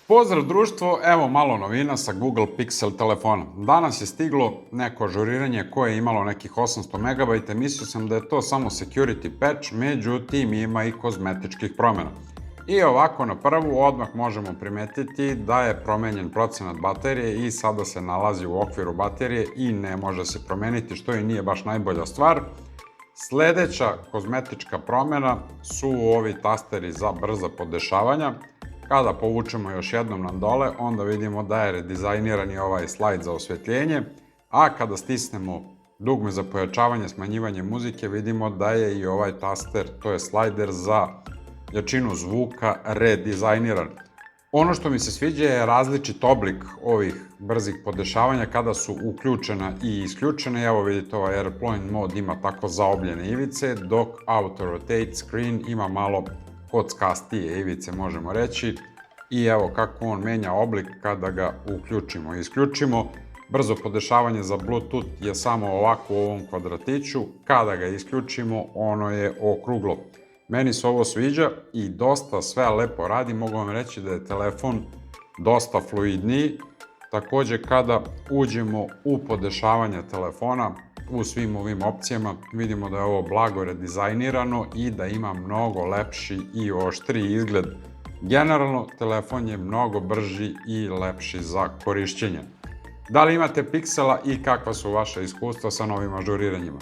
Pozdrav društvo, evo malo novina sa Google Pixel telefona. Danas je stiglo neko ažuriranje koje je imalo nekih 800 MB, mislio sam da je to samo security patch, međutim ima i kozmetičkih promjena. I ovako na prvu odmah možemo primetiti da je promenjen procenat baterije i sada se nalazi u okviru baterije i ne može se promeniti, što i nije baš najbolja stvar. Sledeća kozmetička promjena su ovi tasteri za brza podešavanja. Kada povučemo još jednom na dole, onda vidimo da je redizajniran i ovaj slajd za osvetljenje, a kada stisnemo dugme za pojačavanje, smanjivanje muzike, vidimo da je i ovaj taster, to je slajder za jačinu zvuka, redizajniran. Ono što mi se sviđa je različit oblik ovih brzih podešavanja kada su uključena i isključena. Evo vidite, ovaj Airplane Mode ima tako zaobljene ivice, dok Auto Rotate Screen ima malo kockastije ivice, možemo reći. I evo kako on menja oblik kada ga uključimo i isključimo. Brzo podešavanje za Bluetooth je samo ovako u ovom kvadratiću. Kada ga isključimo, ono je okruglo. Meni se ovo sviđa i dosta sve lepo radi. Mogu vam reći da je telefon dosta fluidniji. Takođe, kada uđemo u podešavanje telefona, u svim ovim opcijama, vidimo da je ovo blago redizajnirano i da ima mnogo lepši i oštriji izgled. Generalno, telefon je mnogo brži i lepši za korišćenje. Da li imate Pixela i kakva su vaša iskustva sa novim ažuriranjima?